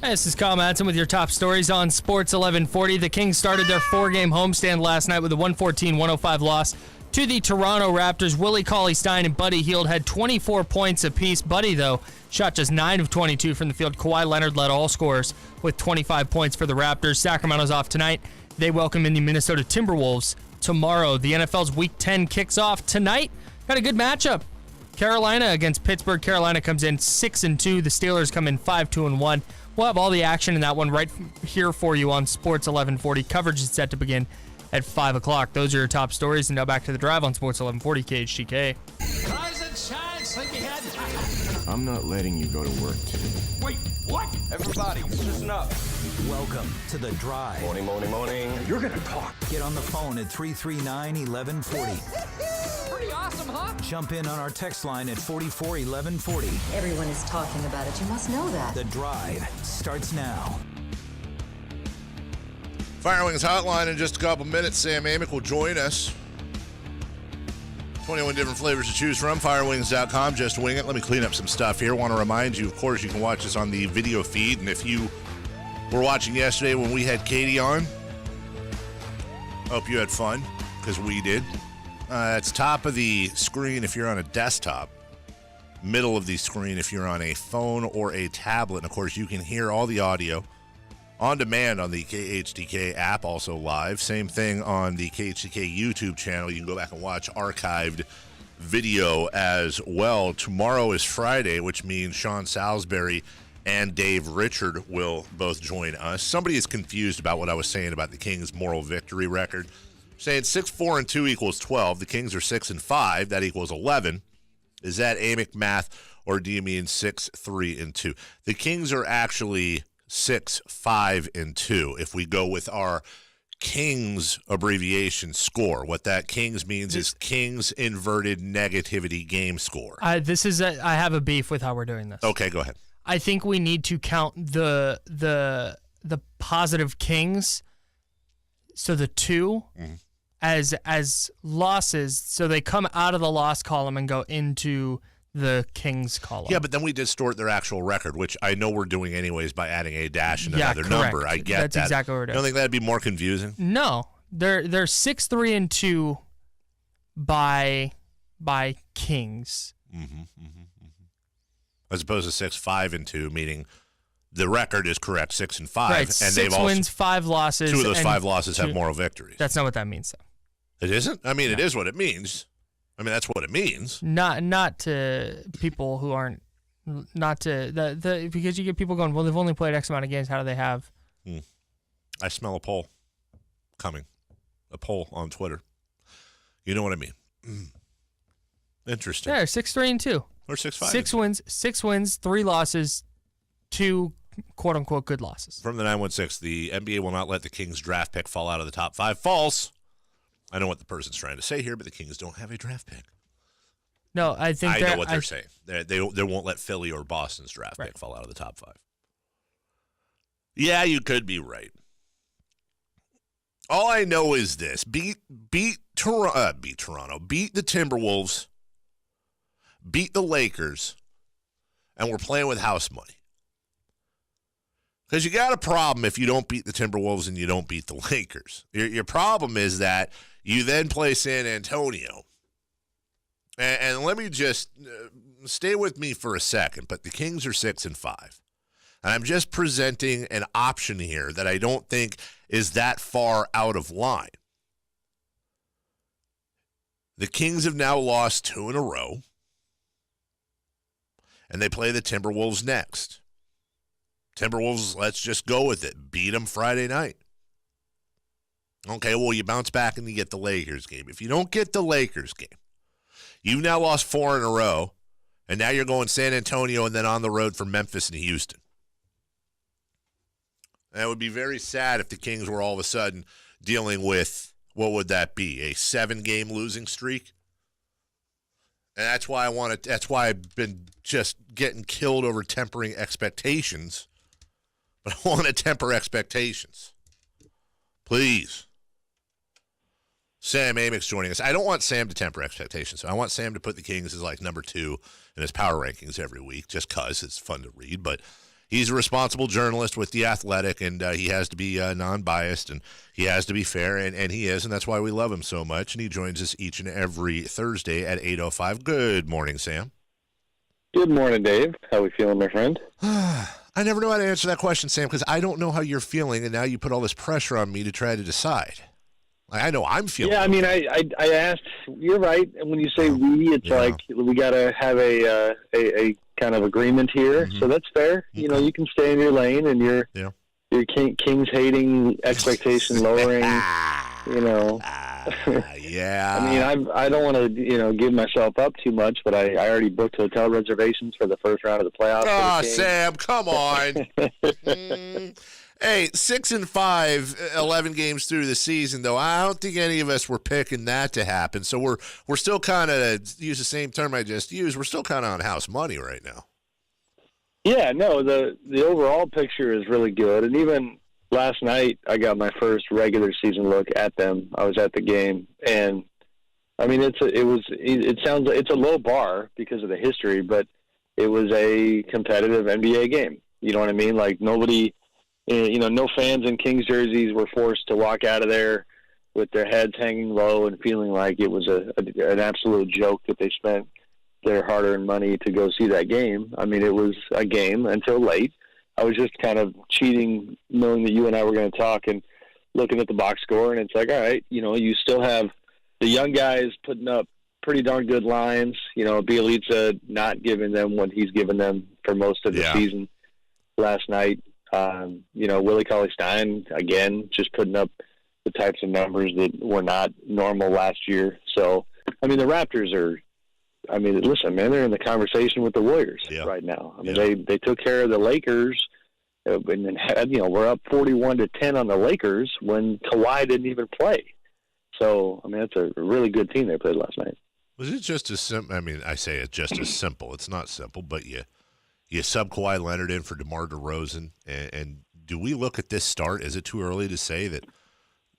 Hey, this is Kyle Madson with your top stories on Sports 1140. The Kings started their four-game homestand last night with a 114-105 loss to the Toronto Raptors. Willie Cauley-Stein and Buddy Hield had 24 points apiece. Buddy, though, shot just 9 of 22 from the field. Kawhi Leonard led all scorers with 25 points for the Raptors. Sacramento's off tonight. They welcome in the Minnesota Timberwolves tomorrow. The NFL's Week 10 kicks off tonight. Got a good matchup. Carolina against Pittsburgh. Carolina comes in 6-2. The Steelers come in 5-2-1. We'll have all the action in that one right here for you on Sports 1140. Coverage is set to begin at 5 o'clock. Those are your top stories. And now back to the drive on Sports 1140 KHTK. Rise and shine, sleepyhead. I'm not letting you go to work today. Wait, what? Everybody, listen up. Welcome to The Drive. Morning, morning, morning. You're gonna talk. Get on the phone at 339-1140. Pretty awesome, huh? Jump in on our text line at 441140. Everyone is talking about it. You must know that. The Drive starts now. Firewings Hotline in just a couple minutes. Sam Amick will join us. 21 different flavors to choose from. Firewings.com. Just wing it. Let me clean up some stuff here. Want to remind you, of course, you can watch us on the video feed. And if you were watching yesterday when we had Katie on, hope you had fun, because we did. It's top of the screen if you're on a desktop, middle of the screen if you're on a phone or a tablet. And, of course, you can hear all the audio on demand on the KHTK app, also live. Same thing on the KHTK YouTube channel. You can go back and watch archived video as well. Tomorrow is Friday, which means Sean Salisbury and Dave Richard will both join us. Somebody is confused about what I was saying about the Kings' moral victory record. Saying 6-4-2 equals 12. The Kings are 6-5. That equals 11. Is that Amick math, or do you mean 6-3-2? The Kings are actually 6-5-2 if we go with our Kings abbreviation score. What that Kings means is Kings inverted negativity game score. I have a beef with how we're doing this. Okay, go ahead. I think we need to count the positive Kings, so the 2, as losses, so they come out of the loss column and go into the Kings column. Yeah, but then we distort their actual record, which I know we're doing anyways by adding a dash and another correct. number. I get That's that. exactly what we're doing. You don't think that'd be more confusing? No, they're 6-3-2 by Kings. As opposed to 6-5-2, meaning the record is correct, 6-5, Right, and 6 they've also wins, 5 losses. 2 of those and 5 losses have 2 moral victories. That's not what that means, though. It isn't? I mean, it is what it means. I mean, that's what it means. Not to people who aren't, not to the because you get people going, well, they've only played X amount of games. How do they have? I smell a poll coming, a poll on Twitter. You know what I mean? Interesting. Yeah, 6-3-2. Or 6-5. 6 wins, 3 losses, 2 quote unquote good losses. From the 916, the NBA will not let the Kings draft pick fall out of the top 5. False. I know what the person's trying to say here, but the Kings don't have a draft pick. No, I think I know what they're saying. They won't let Philly or Boston's draft pick fall out of the top 5. Yeah, you could be right. All I know is this: beat Toronto, beat the Timberwolves, beat the Lakers, and we're playing with house money. Because you got a problem if you don't beat the Timberwolves and you don't beat the Lakers. Your problem is that you then play San Antonio. And let me just stay with me for a second, but the Kings are 6-5. And I'm just presenting an option here that I don't think is that far out of line. The Kings have now lost 2 in a row, and they play the Timberwolves next. Timberwolves, let's just go with it. Beat them Friday night. Okay, well, you bounce back and you get the Lakers game. If you don't get the Lakers game, you've now lost 4 in a row, and now you're going San Antonio and then on the road for Memphis and Houston. And it would be very sad if the Kings were all of a sudden dealing with, what would that be, a 7-game losing streak? And that's why that's why I've been just getting killed over tempering expectations. But I want to temper expectations. Please. Sam Amick's joining us. I don't want Sam to temper expectations. I want Sam to put the Kings as like number 2 in his power rankings every week, just because it's fun to read. But he's a responsible journalist with The Athletic, and he has to be non-biased, and he has to be fair, and he is, and that's why we love him so much. And he joins us each and every Thursday at 8:05. Good morning, Sam. Good morning, Dave. How we feeling, my friend? I never know how to answer that question, Sam, because I don't know how you're feeling, and now you put all this pressure on me to try to decide. I know I'm feeling. Yeah, I mean, I asked. You're right. And when you say we, it's like we got to have a kind of agreement here. So that's fair. Okay. You know, you can stay in your lane, and your Kings hating, expectation lowering. You know. Yeah. I mean, I don't want to give myself up too much, but I already booked hotel reservations for the first round of the playoffs. Oh, Sam, come on. Hey, 6-5, 11 games through the season, though. I don't think any of us were picking that to happen. So we're still kind of, use the same term I just used, we're still kind of on house money right now. Yeah, no, the overall picture is really good. And even last night, I got my first regular season look at them. I was at the game, and I mean, it's a low bar because of the history, but it was a competitive NBA game. You know what I mean? Like nobody. No fans in Kings jerseys were forced to walk out of there with their heads hanging low and feeling like it was an absolute joke that they spent their hard-earned money to go see that game. I mean, it was a game until late. I was just kind of cheating, knowing that you and I were going to talk and looking at the box score, and it's like, all right, you still have the young guys putting up pretty darn good lines. Bielitsa not giving them what he's given them for most of the season last night. Willie Cauley-Stein, again, just putting up the types of numbers that were not normal last year. So, I mean, the Raptors listen, man, they're in the conversation with the Warriors right now. I mean, they took care of the Lakers, and then we're up 41-10 on the Lakers when Kawhi didn't even play. So, I mean, that's a really good team they played last night. Was it just as simple? I mean, I say it's just as simple. It's not simple, but you sub Kawhi Leonard in for DeMar DeRozan, and do we look at this start? Is it too early to say that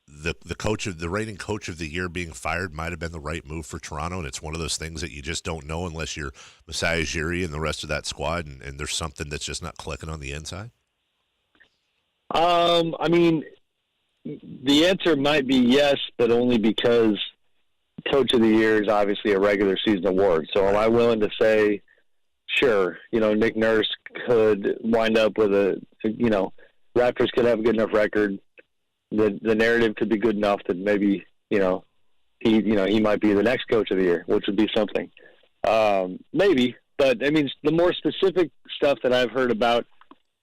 the reigning coach of the year being fired might have been the right move for Toronto, and it's one of those things that you just don't know unless you're Masai Ujiri and the rest of that squad, and there's something that's just not clicking on the inside? I mean, the answer might be yes, but only because coach of the year is obviously a regular season award. So am I willing to say, sure, Nick Nurse could wind up with Raptors could have a good enough record. The narrative could be good enough that maybe, he might be the next coach of the year, which would be something. Maybe, but I mean, the more specific stuff that I've heard about,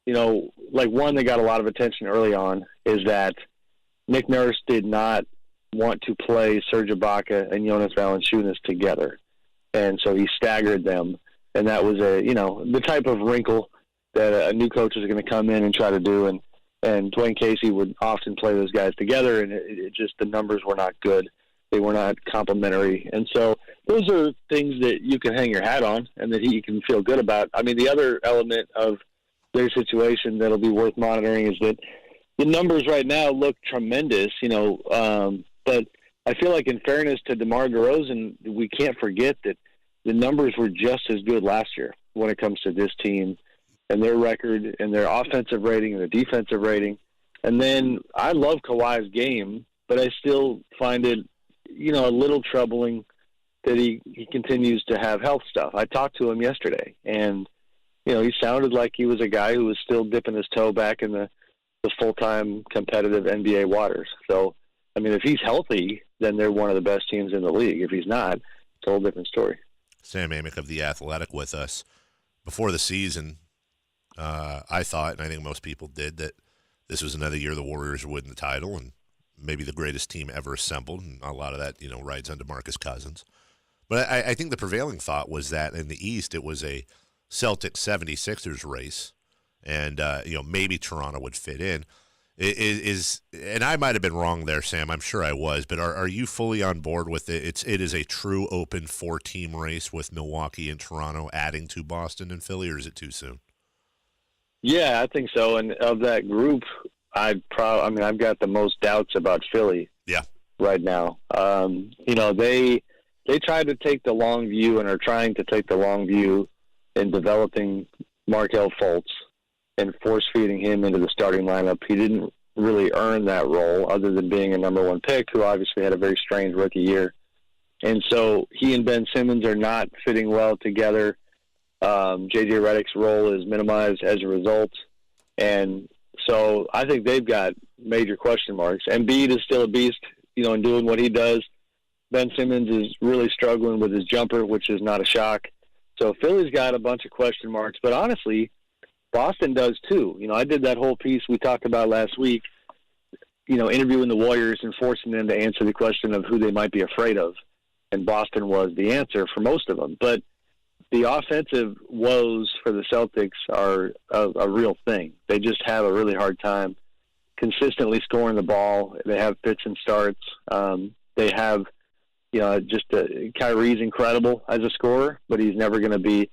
like one that got a lot of attention early on is that Nick Nurse did not want to play Serge Ibaka and Jonas Valanciunas together. And so he staggered them. And that was the type of wrinkle that a new coach is going to come in and try to do. And Dwayne Casey would often play those guys together, and it just, the numbers were not good. They were not complementary. And so those are things that you can hang your hat on and that he can feel good about. I mean, the other element of their situation that'll be worth monitoring is that the numbers right now look tremendous, but I feel like in fairness to DeMar DeRozan, we can't forget that the numbers were just as good last year when it comes to this team and their record and their offensive rating and their defensive rating. And then I love Kawhi's game, but I still find it, a little troubling that he continues to have health stuff. I talked to him yesterday, and, he sounded like he was a guy who was still dipping his toe back in the full-time competitive NBA waters. So, I mean, if he's healthy, then they're one of the best teams in the league. If he's not, it's a whole different story. Sam Amick of The Athletic with us. Before the season, I thought, and I think most people did, that this was another year the Warriors would win the title and maybe the greatest team ever assembled, and a lot of that, rides on DeMarcus Cousins. But I think the prevailing thought was that in the East it was a Celtics 76ers race, and maybe Toronto would fit in. And I might have been wrong there, Sam. I'm sure I was, but are you fully on board with it? It is a true open 4-team race with Milwaukee and Toronto adding to Boston and Philly, or is it too soon? Yeah, I think so. And of that group, I've got the most doubts about Philly. Yeah. Right now, they tried to take the long view and are trying to take the long view in developing Markelle Fultz. and force-feeding him into the starting lineup. He didn't really earn that role other than being a number one pick, who obviously had a very strange rookie year. And so he and Ben Simmons are not fitting well together. J.J. Redick's role is minimized as a result. And so I think they've got major question marks. Embiid is still a beast, in doing what he does. Ben Simmons is really struggling with his jumper, which is not a shock. So Philly's got a bunch of question marks. But honestly, Boston does too. I did that whole piece we talked about last week, interviewing the Warriors and forcing them to answer the question of who they might be afraid of. And Boston was the answer for most of them. But the offensive woes for the Celtics are a real thing. They just have a really hard time consistently scoring the ball. They have fits and starts. They have, Kyrie's incredible as a scorer, but he's never going to be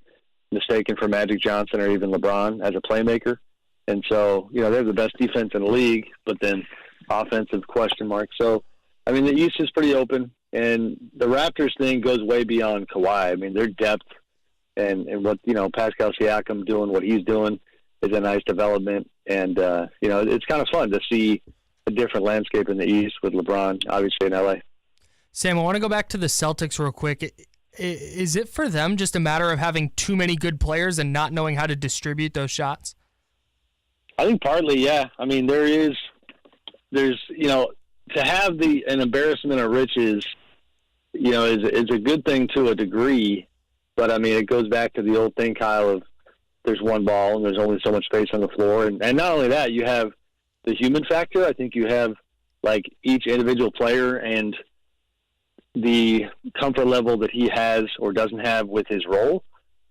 mistaken for Magic Johnson or even LeBron as a playmaker. And so, they have the best defense in the league, but then offensive question mark. So, the East is pretty open, and the Raptors thing goes way beyond Kawhi. Their depth and what, Pascal Siakam doing what he's doing is a nice development. And, it's kind of fun to see a different landscape in the East with LeBron, obviously, in L.A. Sam, I want to go back to the Celtics real quick. Is it for them just a matter of having too many good players and not knowing how to distribute those shots? I think partly, yeah. There's to have an embarrassment of riches, is a good thing to a degree. But, it goes back to the old thing, Kyle, of there's one ball and there's only so much space on the floor. And not only that, you have the human factor. I think you have, each individual player and the comfort level that he has or doesn't have with his role.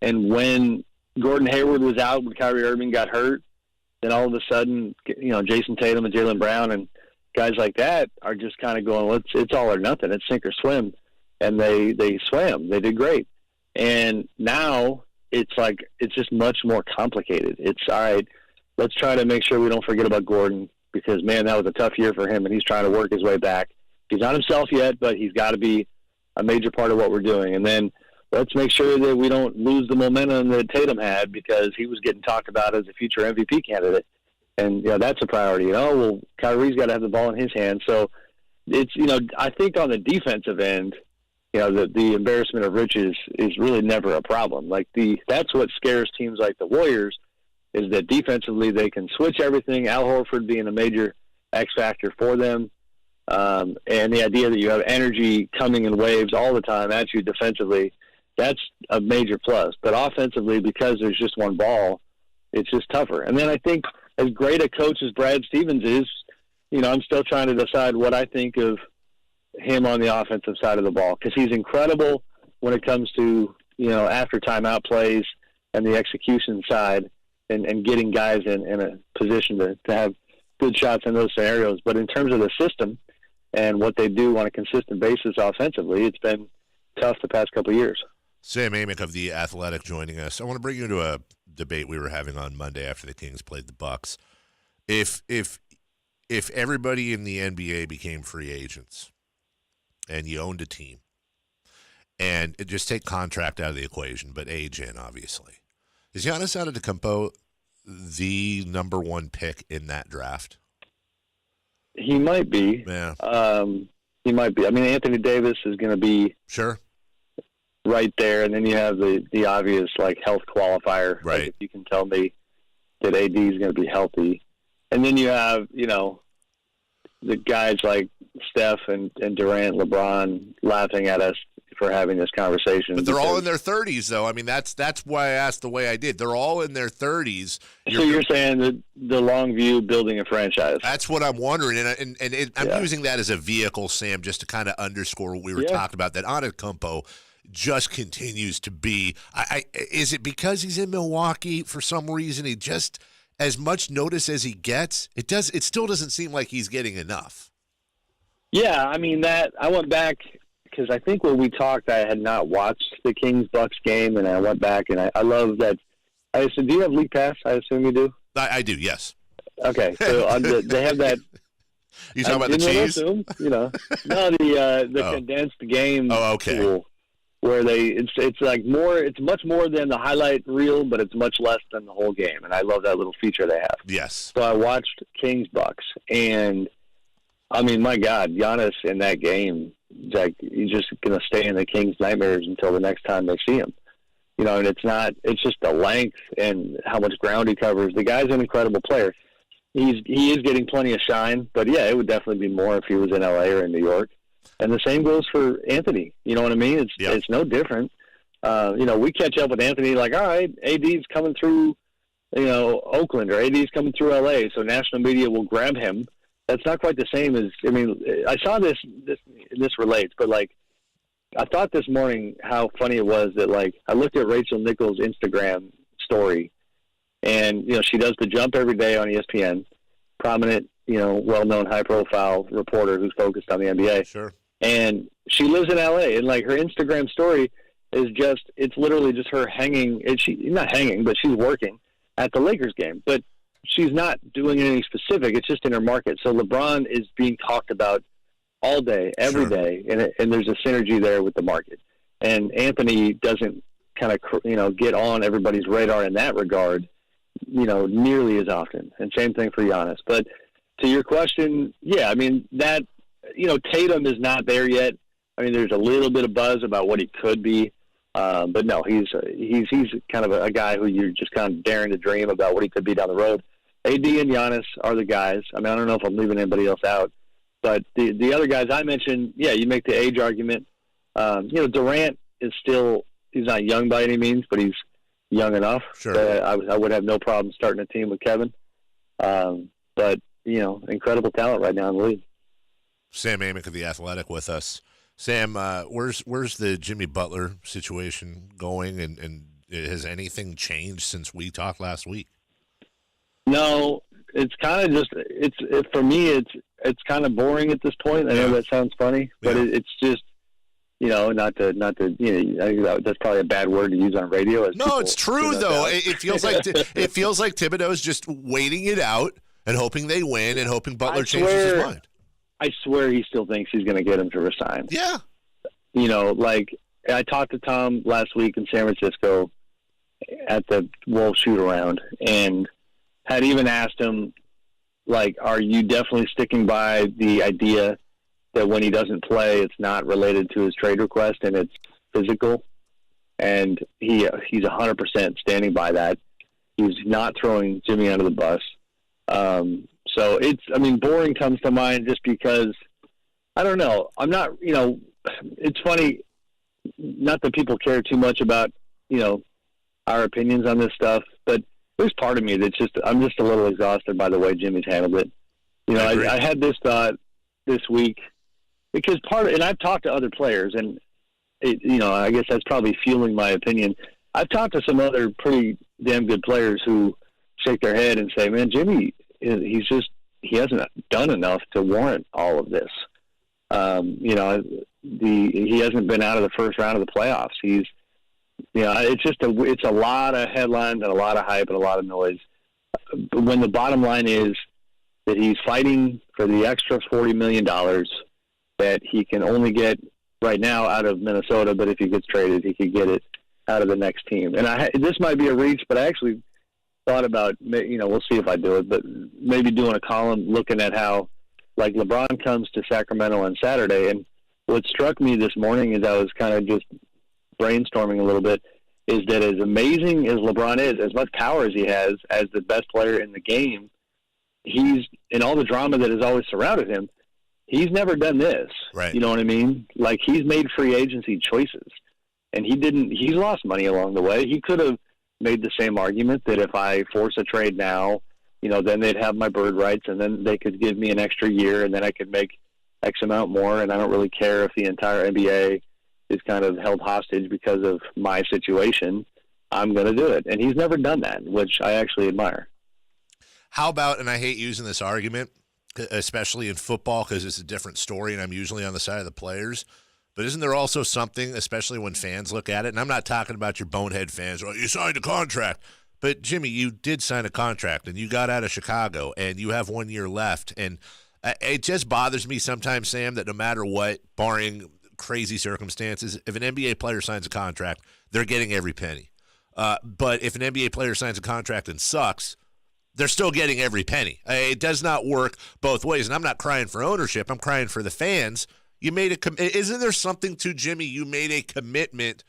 And when Gordon Hayward was out, when Kyrie Irving got hurt, then all of a sudden, Jason Tatum and Jaylen Brown and guys like that are just kind of going, well, it's all or nothing. It's sink or swim. And they swam. They did great. And now it's just much more complicated. It's, all right, let's try to make sure we don't forget about Gordon because, man, that was a tough year for him, and he's trying to work his way back. He's not himself yet, but he's got to be a major part of what we're doing. And then let's make sure that we don't lose the momentum that Tatum had because he was getting talked about as a future MVP candidate. And, that's a priority. Kyrie's got to have the ball in his hands. So it's, I think on the defensive end, the embarrassment of riches is really never a problem. That's what scares teams like the Warriors is that defensively they can switch everything. Al Horford being a major X factor for them. And the idea that you have energy coming in waves all the time at you defensively, that's a major plus. But offensively, because there's just one ball, it's just tougher. And then I think as great a coach as Brad Stevens is, I'm still trying to decide what I think of him on the offensive side of the ball because he's incredible when it comes to, after timeout plays and the execution side and getting guys in a position to have good shots in those scenarios. But in terms of the system and what they do on a consistent basis offensively, it's been tough the past couple of years. Sam Amick of The Athletic joining us. I want to bring you into a debate we were having on Monday after the Kings played the Bucks. If everybody in the NBA became free agents and you owned a team, and just take contract out of the equation, but age in, obviously, is Giannis Antetokounmpo the number one pick in that draft? He might be. Yeah. He might be. Anthony Davis is going to be sure right there, and then you have the obvious health qualifier. Right. If you can tell me that AD is going to be healthy, and then you have the guys like Steph and Durant, LeBron laughing at us for having this conversation. But they're all in their 30s, though. That's why I asked the way I did. They're all in their 30s. So you're saying that the long view building a franchise. That's what I'm wondering, and I'm using that as a vehicle, Sam, just to kind of underscore what we were talking about, that Antetokounmpo just continues to be is it because he's in Milwaukee for some reason he just as much notice as he gets, it still doesn't seem like he's getting enough. Yeah, that I went back because I think when we talked, I had not watched the Kings-Bucks game, and I went back, and I love that. I said, do you have League Pass? I assume you do? I do, yes. Okay, so they have that. You talking about the cheese? Assume, no, the condensed game. Oh, okay. Tool. where it's like more, it's much more than the highlight reel, but it's much less than the whole game. And I love that little feature they have. Yes. So I watched Kings Bucks, and I mean, my God, Giannis in that game, like, he's just going to stay in the Kings' nightmares until the next time they see him. You know, and it's just the length and how much ground he covers. The guy's an incredible player. He is getting plenty of shine, but yeah, it would definitely be more if he was in LA or in New York. And the same goes for Anthony. You know what I mean? It's no different. You know, we catch up with Anthony like, all right, AD's coming through, you know, Oakland, or AD's coming through LA, so national media will grab him. That's not quite the same as, I mean, I saw this relates, but like, I thought this morning how funny it was that, like, I looked at Rachel Nichols' Instagram story, and, you know, she does the jump every day on ESPN, prominent, you know, well-known high-profile reporter who's focused on the NBA. Sure. And she lives in LA, and, like, her Instagram story is just, it's literally just her hanging, and not hanging, but she's working at the Lakers game. But she's not doing anything specific. It's just in her market. So LeBron is being talked about all day, every day, and there's a synergy there with the market. And Anthony doesn't kind of, you know, get on everybody's radar in that regard, you know, nearly as often. And same thing for Giannis. But to your question, yeah, I mean, that, you know, Tatum is not there yet. I mean, there's a little bit of buzz about what he could be. But no, he's kind of a guy who you're just kind of daring to dream about what he could be down the road. AD and Giannis are the guys. I mean, I don't know if I'm leaving anybody else out. But the other guys I mentioned, yeah, you make the age argument. You know, Durant is still, he's not young by any means, but he's young enough. Sure. That I would have no problem starting a team with Kevin. But, you know, incredible talent right now in the league. Sam Amick of The Athletic with us. Sam, where's the Jimmy Butler situation going, and has anything changed since we talked last week? No, it's kind of just, for me, it's kind of boring at this point. I know that sounds funny, but it's just, you know, not to, you know, I think that's probably a bad word to use on radio. No, it's true though. It feels like Thibodeau's just waiting it out and hoping they win and hoping Butler changes his mind. I swear he still thinks he's going to get him to resign. Yeah. You know, like, I talked to Tom last week in San Francisco at the Wolves shoot-around, and had even asked him, like, are you definitely sticking by the idea that when he doesn't play, it's not related to his trade request and it's physical? And he's 100% standing by that. He's not throwing Jimmy under the bus. So boring comes to mind just because, I don't know. I'm not, you know, it's funny, not that people care too much about, you know, our opinions on this stuff, but there's part of me that's I'm just a little exhausted by the way Jimmy's handled it. You know, I had this thought this week because and I've talked to other players, and you know, I guess that's probably fueling my opinion. I've talked to some other pretty damn good players who shake their head and say, man, Jimmy, he hasn't done enough to warrant all of this. You know, he hasn't been out of the first round of the playoffs. He's, you know, it's a lot of headlines and a lot of hype and a lot of noise. But when the bottom line is that he's fighting for the extra $40 million that he can only get right now out of Minnesota, but if he gets traded, he could get it out of the next team. And this might be a reach, but I actually thought about, you know, we'll see if I do it, but maybe doing a column looking at how, like, LeBron comes to Sacramento on Saturday. And what struck me this morning as I was kind of just brainstorming a little bit is that as amazing as LeBron is, as much power as he has as the best player in the game, he's, in all the drama that has always surrounded him, he's never done this. Right. You know what I mean? Like, he's made free agency choices, and he's lost money along the way. He could have made the same argument that if I force a trade now, you know, then they'd have my bird rights, and then they could give me an extra year, and then I could make X amount more, and I don't really care if the entire NBA is kind of held hostage because of my situation. I'm going to do it. And he's never done that, which I actually admire. How about, and I hate using this argument, especially in football because it's a different story and I'm usually on the side of the players, but isn't there also something, especially when fans look at it, and I'm not talking about your bonehead fans, you signed a contract, but Jimmy, you did sign a contract and you got out of Chicago and you have 1 year left, and it just bothers me sometimes, Sam, that no matter what, barring crazy circumstances, if an NBA player signs a contract, they're getting every penny. But if an NBA player signs a contract and sucks, they're still getting every penny. It does not work both ways. And I'm not crying for ownership. I'm crying for the fans. You made isn't there something to, Jimmy? You made a commitment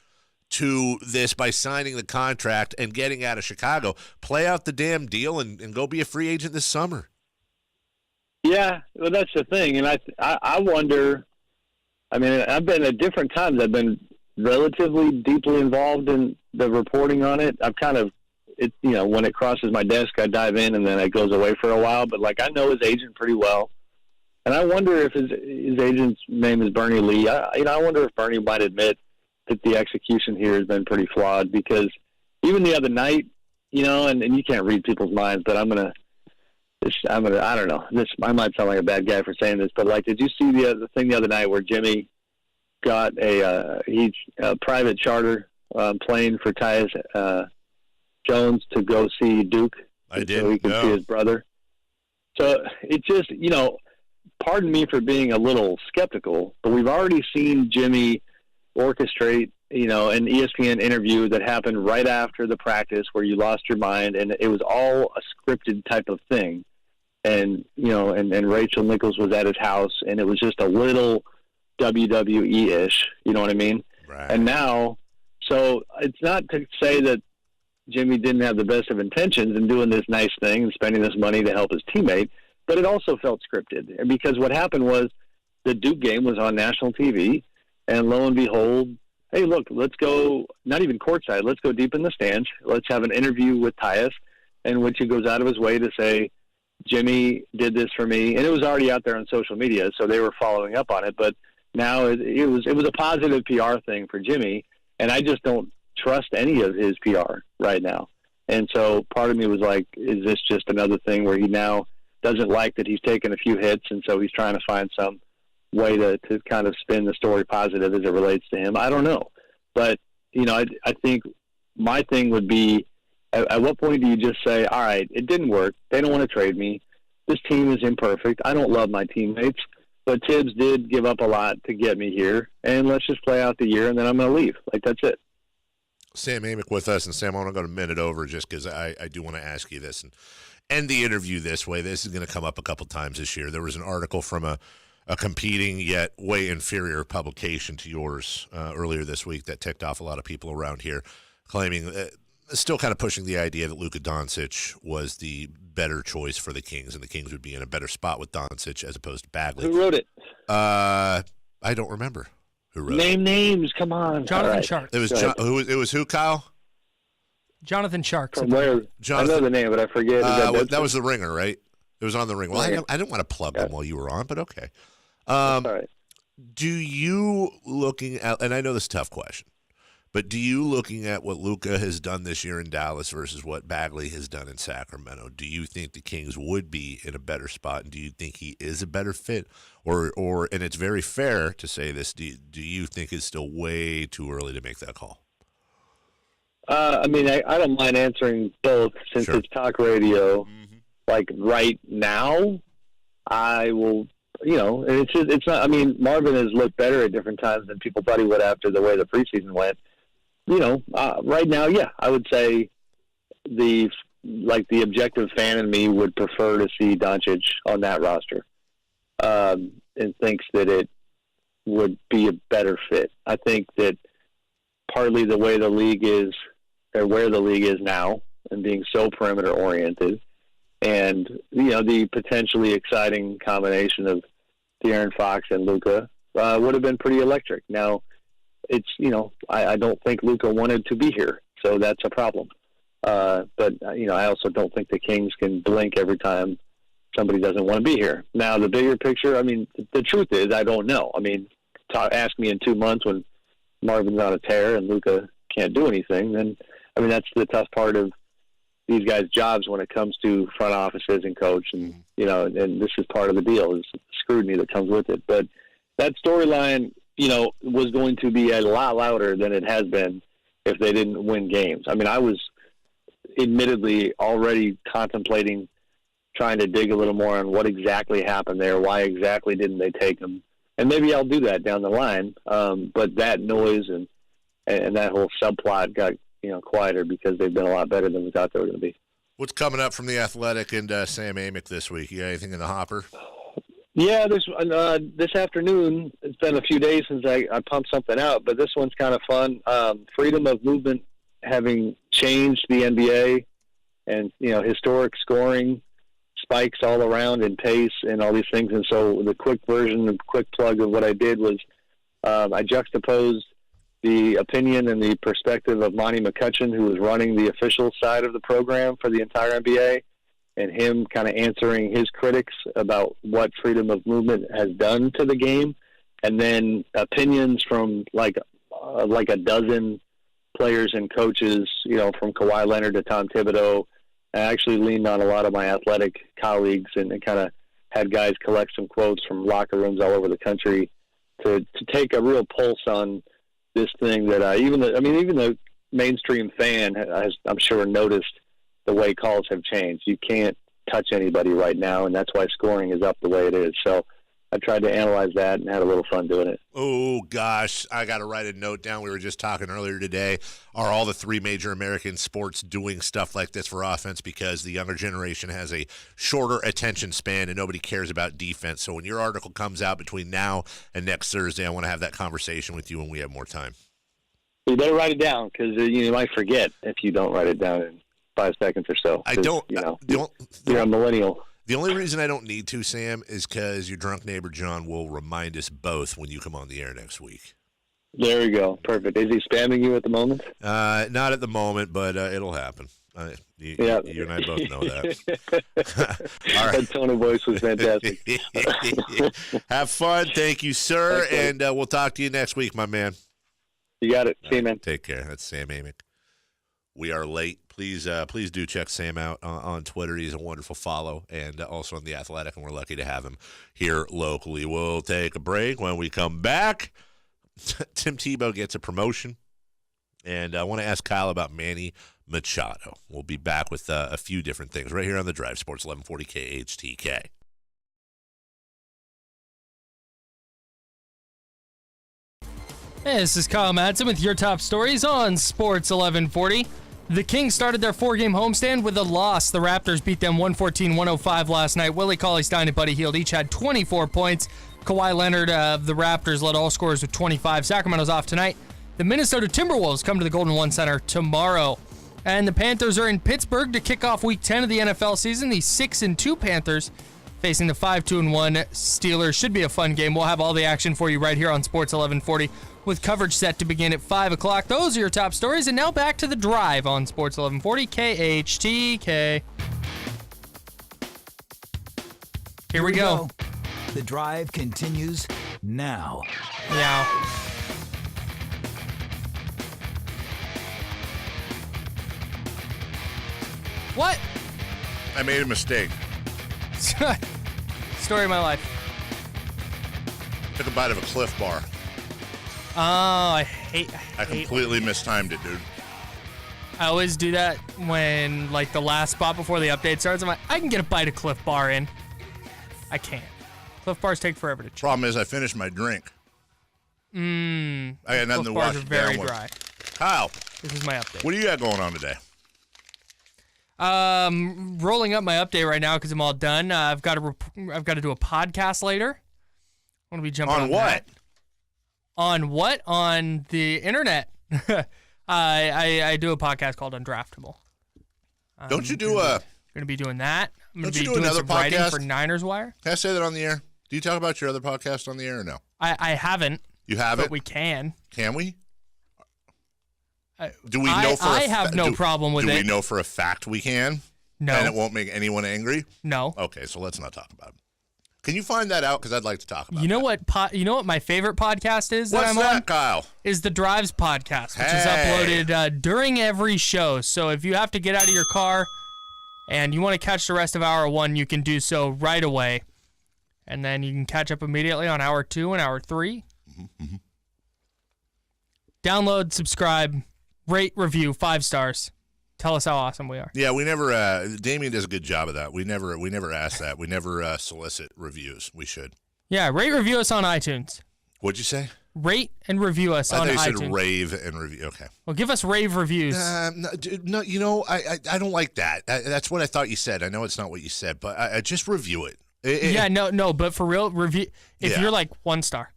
to this by signing the contract and getting out of Chicago. Play out the damn deal and go be a free agent this summer. Yeah, well, that's the thing. And I wonder, I mean, I've been at different times, I've been relatively deeply involved in the reporting on it. I've kind of, when it crosses my desk, I dive in and then it goes away for a while. But, I know his agent pretty well. And I wonder if his agent's name is Bernie Lee. I wonder if Bernie might admit that the execution here has been pretty flawed, because even the other night, and you can't read people's minds, but I don't know. I might sound like a bad guy for saying this, but did you see the thing the other night where Jimmy got a private charter plane for Tyus Jones to go see Duke? I did. So he could see his brother. So it just, pardon me for being a little skeptical, but we've already seen Jimmy orchestrate, an ESPN interview that happened right after the practice where you lost your mind, and it was all a scripted type of thing. And, and Rachel Nichols was at his house, and it was just a little WWE-ish, you know what I mean? Right. And now, so it's not to say that Jimmy didn't have the best of intentions in doing this nice thing and spending this money to help his teammate, but it also felt scripted. And because what happened was the Duke game was on national TV, and lo and behold, hey, look, let's go, not even courtside, let's go deep in the stands. Let's have an interview with Tyus, in which he goes out of his way to say, Jimmy did this for me. And it was already out there on social media, so they were following up on it. But now it was a positive PR thing for Jimmy, and I just don't trust any of his PR right now. And so part of me was like, is this just another thing where he now doesn't like that he's taken a few hits, and so he's trying to find some way to kind of spin the story positive as it relates to him? I don't know. But, I think my thing would be, at what point do you just say, all right, it didn't work. They don't want to trade me. This team is imperfect. I don't love my teammates, but Tibbs did give up a lot to get me here, and let's just play out the year, and then I'm going to leave. That's it. Sam Amick with us, and Sam, I want to go a minute over just because I do want to ask you this and end the interview this way. This is going to come up a couple times this year. There was an article from a competing yet way inferior publication to yours earlier this week that ticked off a lot of people around here, claiming still kind of pushing the idea that Luka Doncic was the better choice for the Kings, and the Kings would be in a better spot with Doncic as opposed to Bagley. Who wrote it? I don't remember who wrote it. Name names, come on. Jonathan Sharp. It was it was who, Kyle? Jonathan Sharp. From where? Jonathan, I know the name, but I forget. That was the Ringer, right? It was on the Ringer. Well, I didn't want to plug them while you were on, but okay. All right. Do you, looking at, and I know this is a tough question, but do you, looking at what Luka has done this year in Dallas versus what Bagley has done in Sacramento, do you think the Kings would be in a better spot, and do you think he is a better fit? Or and it's very fair to say this, do you think it's still way too early to make that call? I don't mind answering both since Sure. it's talk radio. Mm-hmm. Right now, I will, it's not, Marvin has looked better at different times than people thought he would after the way the preseason went. Right now, yeah, I would say the objective fan in me would prefer to see Doncic on that roster, and thinks that it would be a better fit. I think that partly the way the league is, or where the league is now, and being so perimeter oriented, and the potentially exciting combination of De'Aaron Fox and Luka would have been pretty electric. Now, it's I don't think Luka wanted to be here, so that's a problem. But I also don't think the Kings can blink every time somebody doesn't want to be here. Now, the bigger picture, the truth is I don't know. Ask me in 2 months when Marvin's on a tear and Luka can't do anything, then that's the tough part of these guys' jobs when it comes to front offices and coach, and and this is part of the deal, is the scrutiny that comes with it. But that storyline, was going to be a lot louder than it has been if they didn't win games. I was admittedly already contemplating trying to dig a little more on what exactly happened there, why exactly didn't they take him, And maybe I'll do that down the line. But that noise and that whole subplot got, quieter because they've been a lot better than we thought they were going to be. What's coming up from the Athletic and Sam Amick this week? You got anything in the hopper? Yeah, this afternoon, it's been a few days since I pumped something out, but this one's kind of fun. Freedom of movement having changed the NBA and, historic scoring, spikes all around and pace and all these things. And so the quick version, the quick plug of what I did was I juxtaposed the opinion and the perspective of Monty McCutcheon, who was running the official side of the program for the entire NBA, and him kind of answering his critics about what freedom of movement has done to the game, and then opinions from like a dozen players and coaches, from Kawhi Leonard to Tom Thibodeau. I actually leaned on a lot of my athletic colleagues and kind of had guys collect some quotes from locker rooms all over the country to take a real pulse on this thing that even the mainstream fan has, I'm sure, noticed the way calls have changed. You can't touch anybody right now, and that's why scoring is up the way it is. So I tried to analyze that and had a little fun doing it. Oh, gosh. I got to write a note down. We were just talking earlier today. Are all the three major American sports doing stuff like this for offense because the younger generation has a shorter attention span and nobody cares about defense? So when your article comes out between now and next Thursday, I want to have that conversation with you when we have more time. You better write it down because you might forget if you don't write it down in 5 seconds or so. I don't. You're a millennial. The only reason I don't need to, Sam, is because your drunk neighbor John will remind us both when you come on the air next week. There we go. Perfect. Is he spamming you at the moment? Not at the moment, but it'll happen. You and I both know that. All right. That tone of voice was fantastic. Have fun. Thank you, sir. Thanks, and we'll talk to you next week, my man. You got it. See you, man. Take care. That's Sam Amick. We are late. Please do check Sam out on Twitter. He's a wonderful follow, and also on The Athletic, and we're lucky to have him here locally. We'll take a break. When we come back, Tim Tebow gets a promotion, and I want to ask Kyle about Manny Machado. We'll be back with a few different things right here on The Drive, Sports 1140 KHTK. Hey, this is Kyle Madson with your top stories on Sports 1140. The Kings started their four-game homestand with a loss. The Raptors beat them 114-105 last night. Willie Cauley-Stein and Buddy Hield each had 24 points. Kawhi Leonard of the Raptors led all scorers with 25. Sacramento's off tonight. The Minnesota Timberwolves come to the Golden One Center tomorrow. And the Panthers are in Pittsburgh to kick off Week 10 of the NFL season. The 6-2 Panthers facing the 5-1 Steelers. Should be a fun game. We'll have all the action for you right here on Sports 1140 with coverage set to begin at 5 o'clock. Those are your top stories. And now back to The Drive on Sports 1140 KHTK. Here we go. The Drive continues now. Yeah. What? I made a mistake. Story of my life. Took a bite of a Cliff Bar. Oh, I completely mistimed it, dude. I always do that when, like, the last spot before the update starts. I'm like, I can get a bite of Cliff Bar in. I can't. Cliff Bars take forever to chew. Problem is, I finished my drink. I got nothing to Cliff wash Bars are it very down with. dry. Kyle, This is my update. what do you got going on today? Rolling up my update right now because I'm all done. I've got to do a podcast later. I'm gonna be jumping on what? that. On what? On the internet. I do a podcast called Undraftable. Don't you do a? Gonna be doing that. I'm gonna Don't be you do doing another some writing podcast? for Niners Wire. Can I say that on the air? Do you talk about your other podcast on the air or no? I haven't. You haven't? But we can. Can we? Do we know for I have no problem with it. it. Do we know for a fact we can? No. And it won't make anyone angry? No. Okay, so let's not talk about it. Can you find that out? Because I'd like to talk about it. You know what my favorite podcast is What's that I'm that, on? Kyle? Is the Drives podcast, which is Hey. uploaded during every show. So if you have to get out of your car and you want to catch the rest of hour 1, you can do so right away. And then you can catch up immediately on hour 2 and hour 3. Mm-hmm. Download, subscribe, rate, review, 5 stars. Tell us how awesome we are. Yeah, we never. Damien does a good job of that. We never ask that. We never solicit reviews. We should. Yeah, rate, review us on iTunes. What'd you say? Rate and review us on I thought you iTunes. said rave and review. Okay. Well, give us rave reviews. No, you know, I don't like that. That's what I thought you said. I know it's not what you said, but I just review it. No, but for real, review. If you're like 1 star.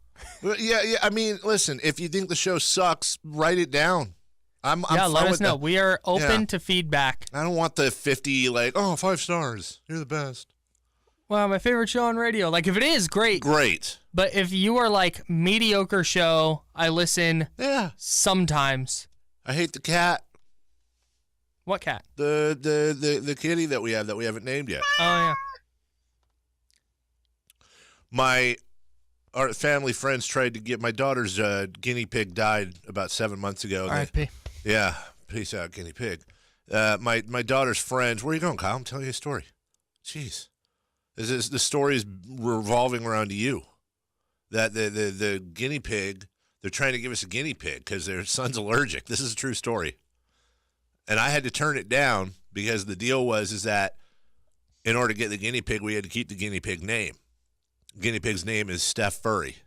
Yeah. I mean, listen, if you think the show sucks, write it down. I'm let fine us with know. that. We are open to feedback. I don't want the 50, 5 stars. You're the best. Wow, my favorite show on radio. Like, if it is, great. Great. But if you are like, mediocre show, I listen sometimes. I hate the cat. What cat? The kitty that we haven't named yet. Oh, yeah. Our family friends tried to get my daughter's guinea pig died about 7 months ago. R.I.P. Yeah, peace out, guinea pig. My daughter's friends. Where are you going, Kyle? I'm telling you a story. Jeez, the story is revolving around you. That the guinea pig. They're trying to give us a guinea pig because their son's allergic. This is a true story, and I had to turn it down because the deal was that in order to get the guinea pig, we had to keep the guinea pig name. Guinea pig's name is Steph Furry.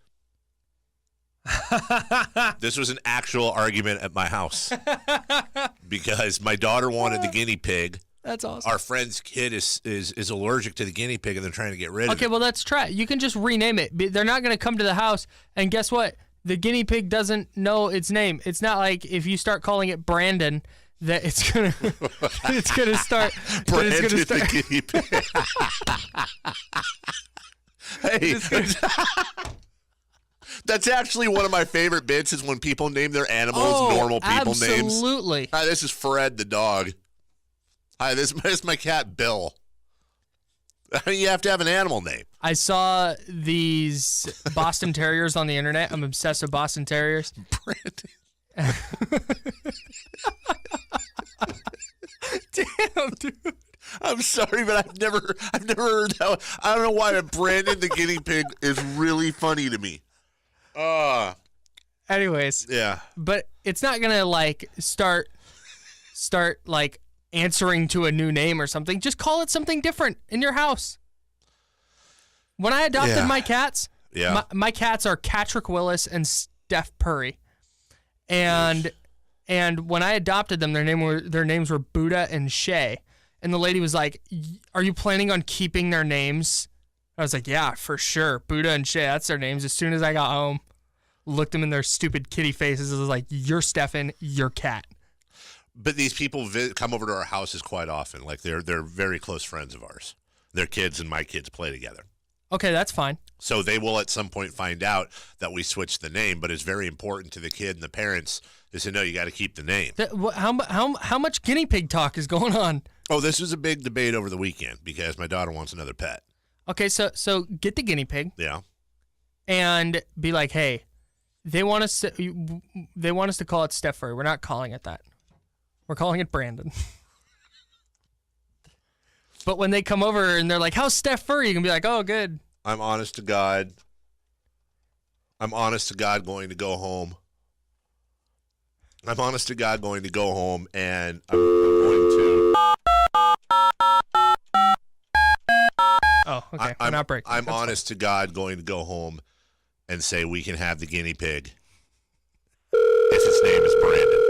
This was an actual argument at my house because my daughter wanted the guinea pig. That's awesome. Our friend's kid is allergic to the guinea pig, and they're trying to get rid of it. Okay, well, let's try it. You can just rename it. They're not going to come to the house, and guess what? The guinea pig doesn't know its name. It's not like if you start calling it Brandon that it's gonna start. Brandon the guinea pig. Hey, that's actually one of my favorite bits is when people name their animals normal people names. Absolutely. Hi, this is Fred the dog. Hi, this is my cat Bill. You have to have an animal name. I saw these Boston Terriers on the internet. I'm obsessed with Boston Terriers. Brandon. Damn, dude. I'm sorry, but I've never heard that. I don't know why Brandon the guinea pig is really funny to me. Anyways. Yeah. But it's not gonna like start like answering to a new name or something. Just call it something different in your house. When I adopted my cats, my cats are Catrick Willis and Steph Purry. And when I adopted them, their names were Buddha and Shay. And the lady was like, "Are you planning on keeping their names?" I was like, "Yeah, for sure. Buddha and Shay, that's their names." As soon as I got home, looked them in their stupid kitty faces. I was like, "You're Stefan, you're cat." But these people come over to our houses quite often. Like they're very close friends of ours. Their kids and my kids play together. Okay, that's fine. So they will at some point find out that we switched the name, but it's very important to the kid and the parents is to know you got to keep the name. How much guinea pig talk is going on? Oh, this was a big debate over the weekend because my daughter wants another pet. Okay, so get the guinea pig. Yeah. And be like, "Hey, they want us to call it Steph Furry. We're not calling it that. We're calling it Brandon." But when they come over and they're like, "How's Steph Furry?" You can be like, "Oh, good." I'm honest to God going to go home. I'm honest to God going to go home and I'm going to. Oh, okay. We're not breaking. I'm honest to God going to go home and say we can have the guinea pig if its name is Brandon.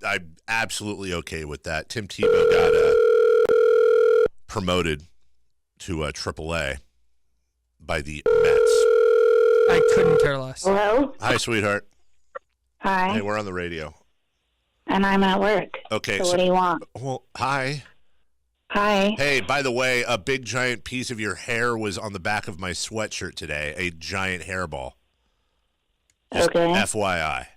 I'm absolutely okay with that. Tim Tebow got promoted to AAA by the Mets. I couldn't care less. Hello? Hi, sweetheart. Hi. Hey, we're on the radio. And I'm at work. Okay. So what do you want? Well, hi. Hi. Hey, by the way, a big giant piece of your hair was on the back of my sweatshirt today. A giant hairball. Just okay. FYI.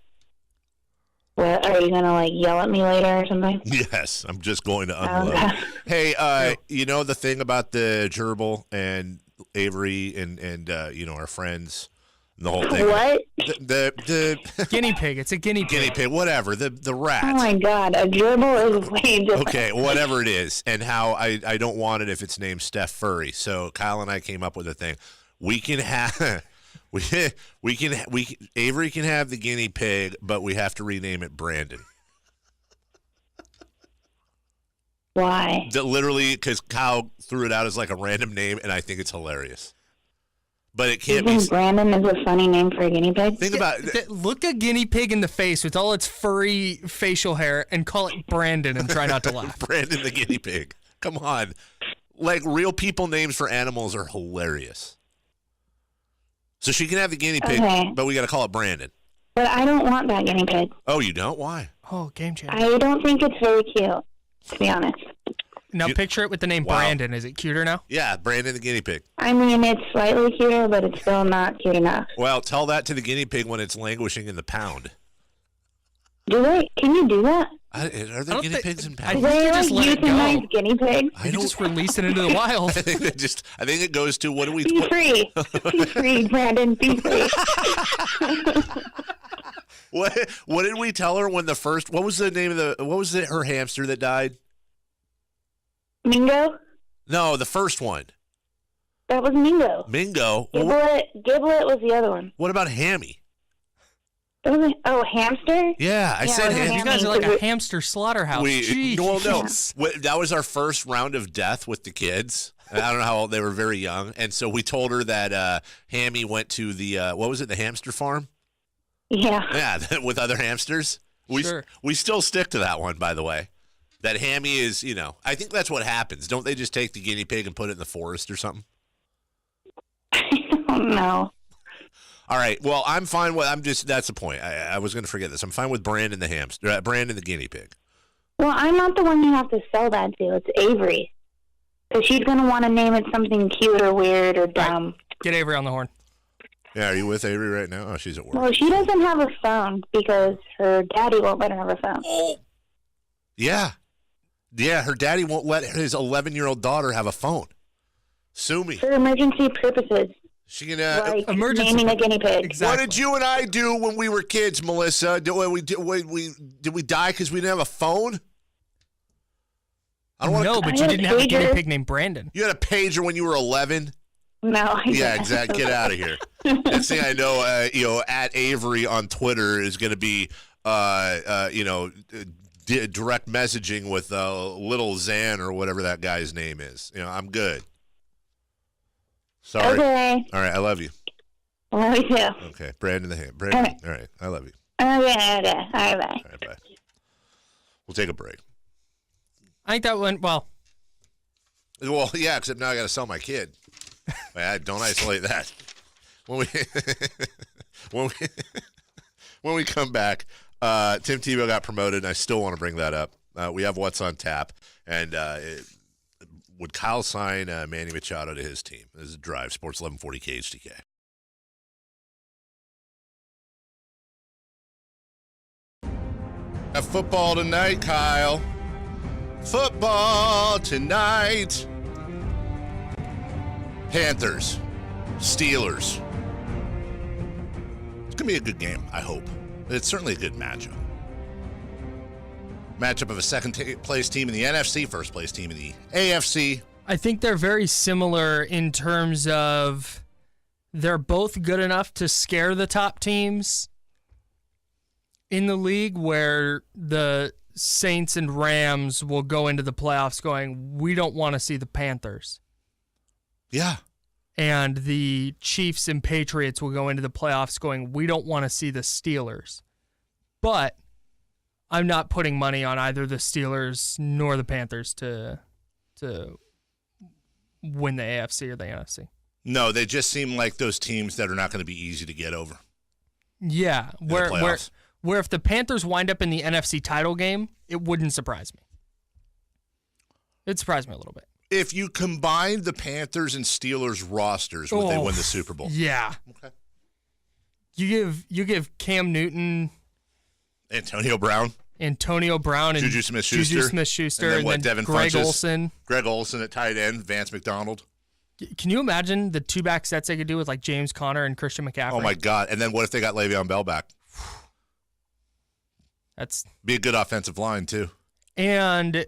What, are you going to, yell at me later or something? Yes, I'm just going to unload. Hey, you know the thing about the gerbil and Avery and our friends and the whole thing? What? The guinea pig. It's a guinea pig. Guinea pig, whatever. The rat. Oh, my God. A gerbil is way different. Okay, whatever it is. And how I don't want it if it's named Steph Furry. So Kyle and I came up with a thing. We can have... Avery can have the guinea pig, but we have to rename it Brandon. Why? Literally, because Kyle threw it out as like a random name, and I think it's hilarious. But it can't be. Brandon is a funny name for a guinea pig? Think about it. Look a guinea pig in the face with all its furry facial hair and call it Brandon and try not to laugh. Brandon the guinea pig. Come on. Like, real people names for animals are hilarious. So she can have the guinea pig, but we got to call it Brandon. But I don't want that guinea pig. Oh, you don't? Why? Oh, game changer. I don't think it's very cute, to be honest. Now picture it with the name Brandon. Is it cuter now? Yeah, Brandon the guinea pig. I mean, it's slightly cuter, but it's still not cute enough. Well, tell that to the guinea pig when it's languishing in the pound. Do they? Can you do that? Are there guinea pigs in pounds? I think you just let it go. Euthanize guinea pigs? You just release it into the wild. I think it goes to, what do we... Be free. Be free, Brandon. Be free. What did we tell her when the first... What was the name of her hamster that died? Mingo? No, the first one. That was Mingo. Mingo? Giblet was the other one. What about Hammy? Hamster? Yeah, I said Hammy. You guys are like a hamster slaughterhouse. That was our first round of death with the kids. I don't know how old they were, very young. And so we told her that Hammy went to the, the hamster farm? Yeah. Yeah, with other hamsters. Sure. We still stick to that one, by the way. That Hammy is, I think that's what happens. Don't they just take the guinea pig and put it in the forest or something? I don't know. All right. Well, I'm fine with. That's the point. I was going to forget this. I'm fine with Brandon the hamster, Brandon the guinea pig. Well, I'm not the one you have to sell that to. It's Avery. Because she's going to want to name it something cute or weird or dumb. Right. Get Avery on the horn. Yeah, are you with Avery right now? Oh, she's at work. Well, she doesn't have a phone because her daddy won't let her have a phone. Oh. Yeah. Yeah, her daddy won't let his 11-year-old daughter have a phone. Sue me. For emergency purposes. She can emergency naming a guinea pig. Exactly. What did you and I do when we were kids, Melissa? Did we die because we didn't have a phone? No, but you didn't have a guinea pig named Brandon. You had a pager when you were 11? No. Yeah, exactly. Get out of here. Next thing I know, at Avery on Twitter is going to be, direct messaging with little Zan or whatever that guy's name is. I'm good. Sorry. Okay. All right, I love you. I love you too. Okay, Brandon the ham. Brandon. All right, I love you. Okay. All right, bye. All right, bye. We'll take a break. I think that went well. Well, yeah, except now I got to sell my kid. Don't isolate that. When we come back, Tim Tebow got promoted, and I still want to bring that up. We have what's on tap, and would Kyle sign Manny Machado to his team? This is Drive, Sports 1140 KHTK. Have football tonight, Kyle. Football tonight. Panthers, Steelers. It's going to be a good game, I hope. It's certainly a good matchup. Matchup of a second-place team in the NFC, first-place team in the AFC. I think they're very similar in terms of they're both good enough to scare the top teams in the league, where the Saints and Rams will go into the playoffs going, we don't want to see the Panthers. Yeah. And the Chiefs and Patriots will go into the playoffs going, we don't want to see the Steelers. But I'm not putting money on either the Steelers nor the Panthers to win the AFC or the NFC. No, they just seem like those teams that are not going to be easy to get over. Yeah, where if the Panthers wind up in the NFC title game, it wouldn't surprise me. It'd surprise me a little bit. If you combine the Panthers and Steelers rosters, would they win the Super Bowl? Yeah. Okay. You give Cam Newton, Antonio Brown, and Juju Smith-Schuster, and then Devin Greg Funchess, Olsen. Greg Olsen at tight end, Vance McDonald. Can you imagine the two-back sets they could do with like James Conner and Christian McCaffrey? Oh my God! And then what if they got Le'Veon Bell back? That's be a good offensive line too. And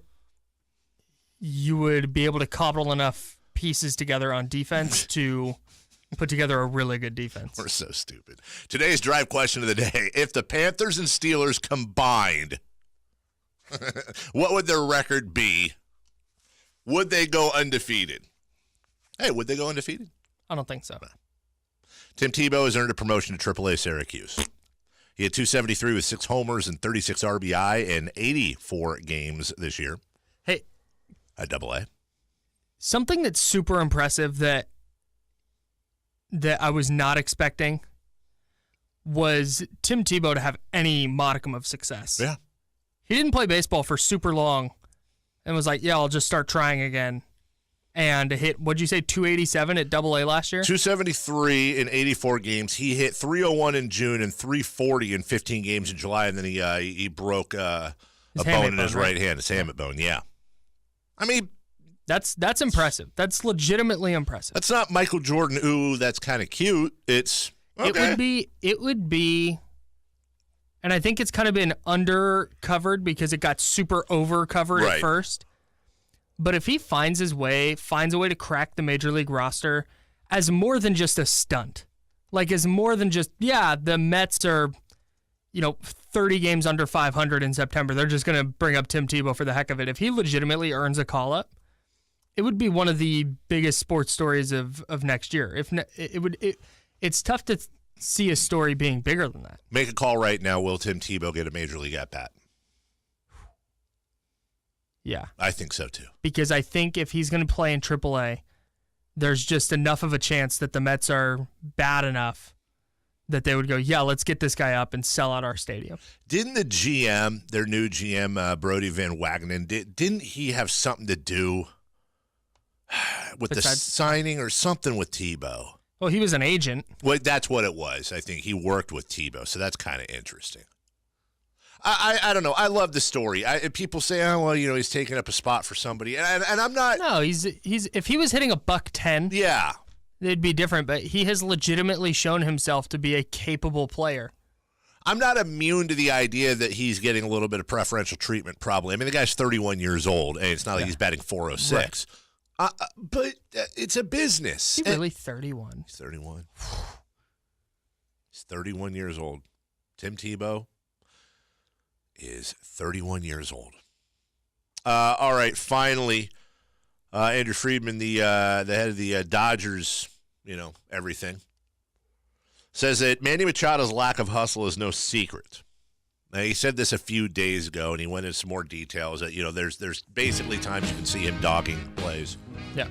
you would be able to cobble enough pieces together on defense to put together a really good defense. We're so stupid. Today's drive question of the day: if the Panthers and Steelers combined, what would their record be Would they go undefeated? Hey, would they go undefeated? I don't think so. Tim Tebow has earned a promotion to AAA Syracuse. He had 273 with 6 homers and 36 RBI in 84 games this year. Hey, at AA. something that's super impressive that I was not expecting was Tim Tebow to have any modicum of success. Yeah. He didn't play baseball for super long and was like, yeah, I'll just start trying again. And hit, what'd you say, 287 at AA last year? 273 in 84 games. He hit 301 in June and 340 in 15 games in July, and then he broke a bone in his right hand, his hamate bone, yeah. I mean, that's impressive. That's legitimately impressive. That's not Michael Jordan, ooh, that's kind of cute. It's okay. It would be, and I think it's kind of been undercovered because it got super overcovered at first. But if he finds a way to crack the major league roster as more than just a stunt, like as more than just, yeah, the Mets are, 30 games under 500 in September. They're just going to bring up Tim Tebow for the heck of it. If he legitimately earns a call-up, it would be one of the biggest sports stories of next year. It's tough to see a story being bigger than that. Make a call right now. Will Tim Tebow get a major league at-bat? Yeah. I think so, too. Because I think if he's going to play in AAA, there's just enough of a chance that the Mets are bad enough that they would go, yeah, let's get this guy up and sell out our stadium. Didn't the GM, their new GM, Brody Van Wagenen, didn't he have something to do with the signing or something with Tebow? Well, he was an agent. Well, that's what it was. I think he worked with Tebow, so that's kind of interesting. I don't know. I love the story. People say, oh, well, he's taking up a spot for somebody, and I'm not. No, he's if he was hitting a $110, yeah, it'd be different. But he has legitimately shown himself to be a capable player. I'm not immune to the idea that he's getting a little bit of preferential treatment. Probably. I mean, the guy's 31 years old, and it's not like he's batting .406. Right. But it's a business. He's really 31. He's 31. He's 31 years old. Tim Tebow is 31 years old. All right, finally, Andrew Friedman, the head of the Dodgers, everything, says that Manny Machado's lack of hustle is no secret. Now, he said this a few days ago, and he went into some more details that, there's basically times you can see him dogging plays. Yeah.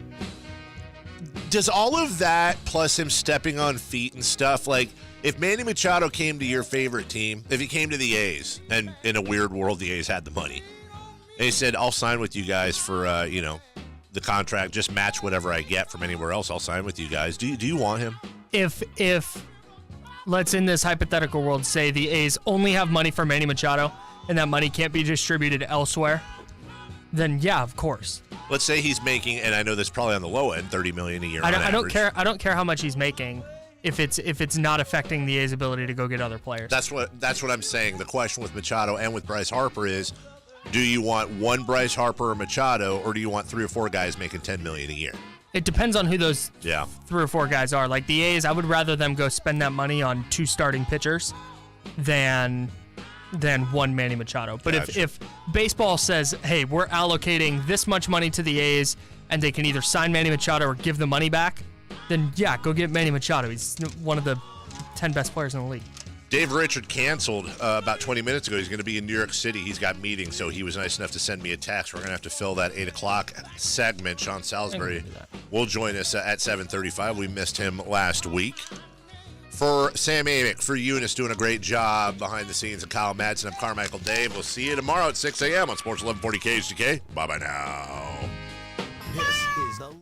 Does all of that, plus him stepping on feet and stuff, like, if Manny Machado came to your favorite team, if he came to the A's, and in a weird world, the A's had the money, and he said, I'll sign with you guys for, the contract, just match whatever I get from anywhere else, I'll sign with you guys. Do you want him? If let's, in this hypothetical world, say the A's only have money for Manny Machado, and that money can't be distributed elsewhere, then yeah, of course. Let's say he's making, and I know this is probably on the low end, $30 million a year. I don't care how much he's making. If it's not affecting the A's ability to go get other players. That's what I'm saying. The question with Machado and with Bryce Harper is, do you want one Bryce Harper or Machado, or do you want 3 or 4 guys making $10 million a year? It depends on who those 3 or 4 guys are. Like the A's, I would rather them go spend that money on 2 starting pitchers than one Manny Machado. But gotcha. if baseball says, hey, we're allocating this much money to the A's, and they can either sign Manny Machado or give the money back, then yeah, go get Manny Machado. He's one of the 10 best players in the league. Dave Richard canceled about 20 minutes ago. He's going to be in New York City. He's got meetings, so he was nice enough to send me a text. We're going to have to fill that 8 o'clock segment. Sean Salisbury will join us at 7:35. We missed him last week. For Sam Amick, for Eunice doing a great job behind the scenes, and Kyle Madson, I'm Carmichael Dave. We'll see you tomorrow at 6 a.m. on Sports 1140 KHTK. Bye-bye now. This is the